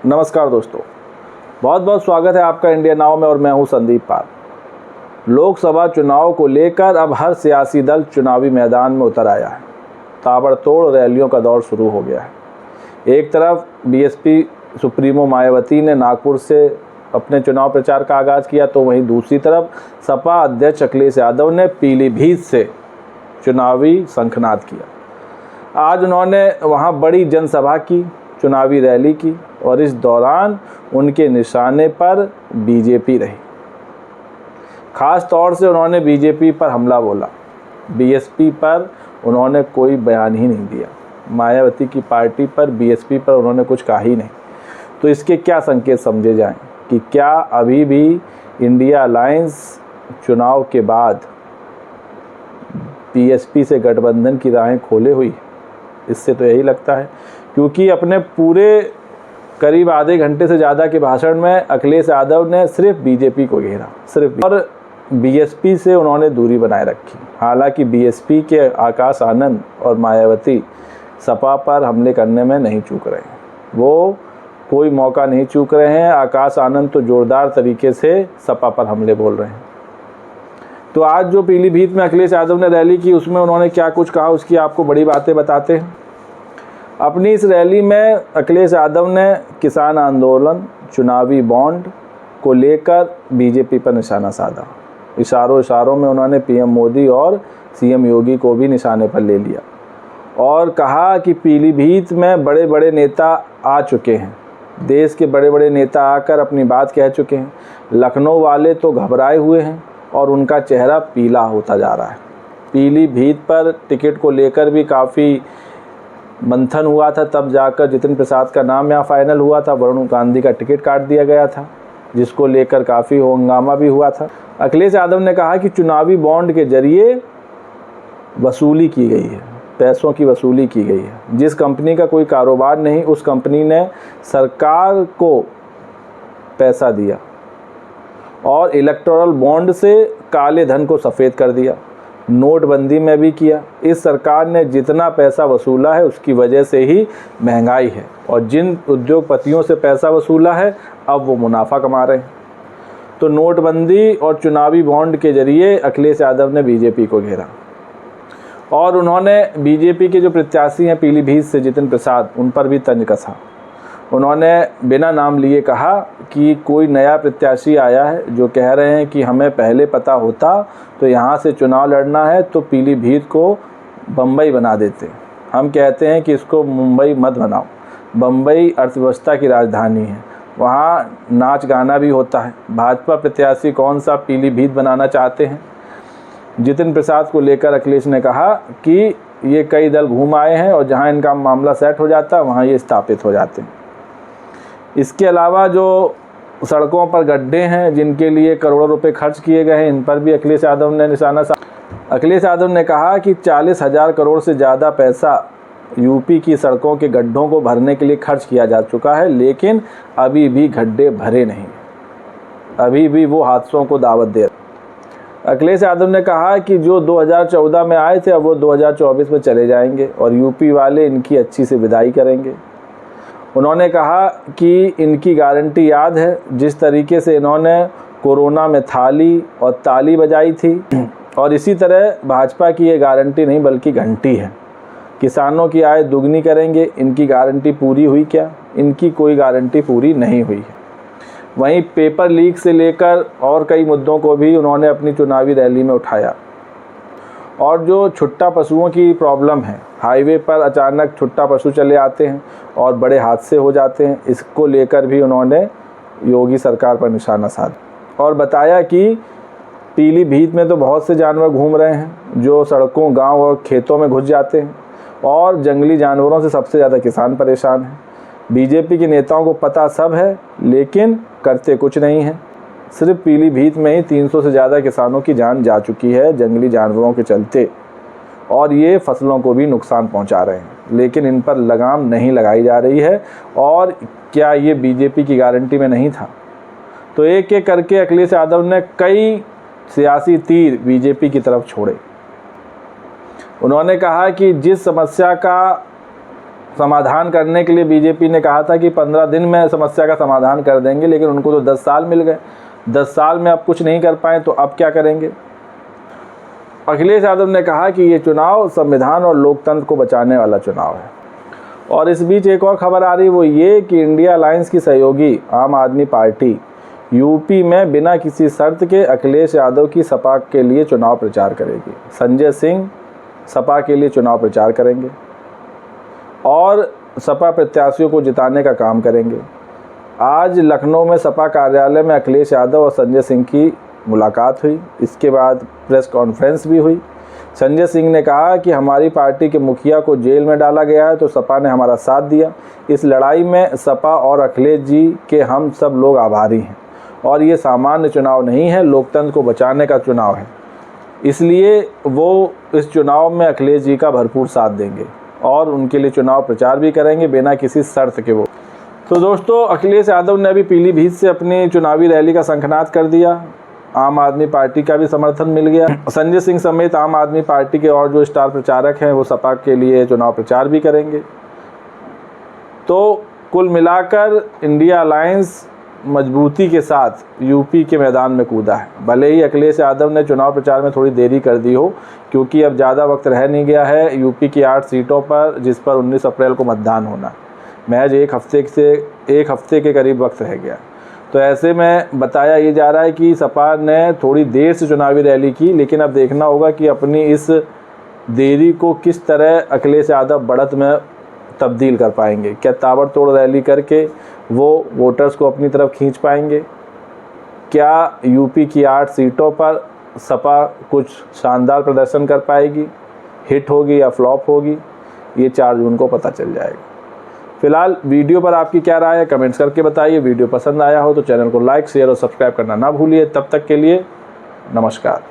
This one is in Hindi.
नमस्कार दोस्तों, बहुत बहुत स्वागत है आपका इंडिया नाउ में और मैं हूं संदीप पाल। लोकसभा चुनाव को लेकर अब हर सियासी दल चुनावी मैदान में उतर आया है। ताबड़तोड़ रैलियों का दौर शुरू हो गया है। एक तरफ बीएसपी सुप्रीमो मायावती ने नागपुर से अपने चुनाव प्रचार का आगाज़ किया, तो वहीं दूसरी तरफ सपा अध्यक्ष अखिलेश यादव ने पीलीभीत से चुनावी शंखनाद किया। आज उन्होंने वहां बड़ी जनसभा की, चुनावी रैली की और इस दौरान उनके निशाने पर बीजेपी रही। ख़ास तौर से उन्होंने बीजेपी पर हमला बोला। बीएसपी पर उन्होंने कोई बयान ही नहीं दिया। मायावती की पार्टी पर, बीएसपी पर उन्होंने कुछ कहा ही नहीं। तो इसके क्या संकेत समझे जाएं कि क्या अभी भी इंडिया अलायंस चुनाव के बाद बीएसपी से गठबंधन की राहें खोले हुई? इससे तो यही लगता है, क्योंकि अपने पूरे करीब आधे घंटे से ज़्यादा के भाषण में अखिलेश यादव ने सिर्फ बीजेपी को घेरा, सिर्फ, और बीएसपी से उन्होंने दूरी बनाए रखी। हालांकि बीएसपी के आकाश आनंद और मायावती सपा पर हमले करने में नहीं चूक रहे हैं। वो कोई मौका नहीं चूक रहे हैं। आकाश आनंद तो ज़ोरदार तरीके से सपा पर हमले बोल रहे हैं। तो आज जो पीलीभीत में अखिलेश यादव ने रैली की, उसमें उन्होंने क्या कुछ कहा, उसकी आपको बड़ी बातें बताते हैं। अपनी इस रैली में अखिलेश यादव ने किसान आंदोलन, चुनावी बॉन्ड को लेकर बीजेपी पर निशाना साधा। इशारों में उन्होंने पीएम मोदी और सीएम योगी को भी निशाने पर ले लिया और कहा कि पीलीभीत में बड़े बड़े नेता आ चुके हैं। देश के बड़े बड़े नेता आकर अपनी बात कह चुके हैं। लखनऊ वाले तो घबराए हुए हैं और उनका चेहरा पीला होता जा रहा है। पीलीभीत पर टिकट को लेकर भी काफ़ी मंथन हुआ था, तब जाकर जितिन प्रसाद का नाम यहाँ फाइनल हुआ था। वरुण गांधी का टिकट काट दिया गया था, जिसको लेकर काफ़ी हंगामा भी हुआ था। अखिलेश यादव ने कहा कि चुनावी बॉन्ड के जरिए वसूली की गई है, पैसों की वसूली की गई है। जिस कंपनी का कोई कारोबार नहीं, उस कंपनी ने सरकार को पैसा दिया और इलेक्टोरल बॉन्ड से काले धन को सफ़ेद कर दिया। नोटबंदी में भी किया। इस सरकार ने जितना पैसा वसूला है उसकी वजह से ही महंगाई है, और जिन उद्योगपतियों से पैसा वसूला है अब वो मुनाफा कमा रहे हैं। तो नोटबंदी और चुनावी बॉन्ड के जरिए अखिलेश यादव ने बीजेपी को घेरा और उन्होंने बीजेपी के जो प्रत्याशी हैं पीलीभीत से, जितिन प्रसाद, उन पर भी तंज कसा। उन्होंने बिना नाम लिए कहा कि कोई नया प्रत्याशी आया है जो कह रहे हैं कि हमें पहले पता होता तो यहाँ से चुनाव लड़ना है तो पीलीभीत को बम्बई बना देते। हम कहते हैं कि इसको मुंबई मत बनाओ। बम्बई अर्थव्यवस्था की राजधानी है, वहाँ नाच गाना भी होता है। भाजपा प्रत्याशी कौन सा पीलीभीत बनाना चाहते हैं? जितिन प्रसाद को लेकर अखिलेश ने कहा कि ये कई दल घूम आए हैं और जहाँ इनका मामला सेट हो जाता है वहाँ ये स्थापित हो जाते हैं। इसके अलावा जो सड़कों पर गड्ढे हैं, जिनके लिए करोड़ों रुपए खर्च किए गए हैं, इन पर भी अखिलेश यादव ने निशाना साधा। अखिलेश यादव ने कहा कि 40,000 करोड़ से ज़्यादा पैसा यूपी की सड़कों के गड्ढों को भरने के लिए खर्च किया जा चुका है, लेकिन अभी भी गड्ढे भरे नहीं, अभी भी वो हादसों को दावत दे रहे। अखिलेश यादव ने कहा कि जो 2014 में आए थे अब वो 2024 में चले जाएंगे और यूपी वाले इनकी अच्छी से विदाई करेंगे। उन्होंने कहा कि इनकी गारंटी याद है, जिस तरीके से इन्होंने कोरोना में थाली और ताली बजाई थी, और इसी तरह भाजपा की ये गारंटी नहीं बल्कि घंटी है। किसानों की आय दुगनी करेंगे, इनकी गारंटी पूरी हुई क्या? इनकी कोई गारंटी पूरी नहीं हुई है। वहीं पेपर लीक से लेकर और कई मुद्दों को भी उन्होंने अपनी चुनावी रैली में उठाया। और जो छुट्टा पशुओं की प्रॉब्लम है, हाईवे पर अचानक छुट्टा पशु चले आते हैं और बड़े हादसे हो जाते हैं, इसको लेकर भी उन्होंने योगी सरकार पर निशाना साधा और बताया कि पीलीभीत में तो बहुत से जानवर घूम रहे हैं जो सड़कों, गांव और खेतों में घुस जाते हैं, और जंगली जानवरों से सबसे ज़्यादा किसान परेशान हैं। बीजेपी के नेताओं को पता सब है, लेकिन करते कुछ नहीं हैं। सिर्फ पीलीभीत में ही 300 से ज़्यादा किसानों की जान जा चुकी है जंगली जानवरों के चलते, और ये फसलों को भी नुकसान पहुंचा रहे हैं, लेकिन इन पर लगाम नहीं लगाई जा रही है। और क्या ये बीजेपी की गारंटी में नहीं था? तो एक एक करके अखिलेश यादव ने कई सियासी तीर बीजेपी की तरफ छोड़े। उन्होंने कहा कि जिस समस्या का समाधान करने के लिए बीजेपी ने कहा था कि 15 दिन में समस्या का समाधान कर देंगे, लेकिन उनको तो 10 साल मिल गए। 10 साल में अब कुछ नहीं कर पाए तो अब क्या करेंगे। अखिलेश यादव ने कहा कि ये चुनाव संविधान और लोकतंत्र को बचाने वाला चुनाव है। और इस बीच एक और खबर आ रही, वो ये कि इंडिया अलायंस की सहयोगी आम आदमी पार्टी यूपी में बिना किसी शर्त के अखिलेश यादव की सपा के लिए चुनाव प्रचार करेगी। संजय सिंह सपा के लिए चुनाव प्रचार करेंगे और सपा प्रत्याशियों को जिताने का काम करेंगे। आज लखनऊ में सपा कार्यालय में अखिलेश यादव और संजय सिंह की मुलाकात हुई। इसके बाद प्रेस कॉन्फ्रेंस भी हुई। संजय सिंह ने कहा कि हमारी पार्टी के मुखिया को जेल में डाला गया है तो सपा ने हमारा साथ दिया। इस लड़ाई में सपा और अखिलेश जी के हम सब लोग आभारी हैं और ये सामान्य चुनाव नहीं है, लोकतंत्र को बचाने का चुनाव है। इसलिए वो इस चुनाव में अखिलेश जी का भरपूर साथ देंगे और उनके लिए चुनाव प्रचार भी करेंगे बिना किसी शर्त के। वो तो दोस्तों, अखिलेश यादव ने अभी पीलीभीत से अपनी चुनावी रैली का शंखनाद कर दिया। आम आदमी पार्टी का भी समर्थन मिल गया। संजय सिंह समेत आम आदमी पार्टी के और जो स्टार प्रचारक हैं वो सपा के लिए चुनाव प्रचार भी करेंगे। तो कुल मिलाकर इंडिया अलायंस मजबूती के साथ यूपी के मैदान में कूदा है। भले ही अखिलेश यादव ने चुनाव प्रचार में थोड़ी देरी कर दी हो, क्योंकि अब ज़्यादा वक्त रह नहीं गया है यूपी की 8 सीटों पर, जिस पर 19 अप्रैल को मतदान होना। महज एक हफ्ते के करीब वक्त रह गया। तो ऐसे में बताया ये जा रहा है कि सपा ने थोड़ी देर से चुनावी रैली की, लेकिन अब देखना होगा कि अपनी इस देरी को किस तरह अखिलेश यादव बढ़त में तब्दील कर पाएंगे। क्या ताबड़तोड़ रैली करके वो वोटर्स को अपनी तरफ खींच पाएंगे? क्या यूपी की 8 सीटों पर सपा कुछ शानदार प्रदर्शन कर पाएगी? हिट होगी या फ्लॉप होगी? ये 4 जून को पता चल जाएगा। फिलहाल वीडियो पर आपकी क्या राय है कमेंट्स करके बताइए। वीडियो पसंद आया हो तो चैनल को लाइक, शेयर और सब्सक्राइब करना ना भूलिए। तब तक के लिए नमस्कार।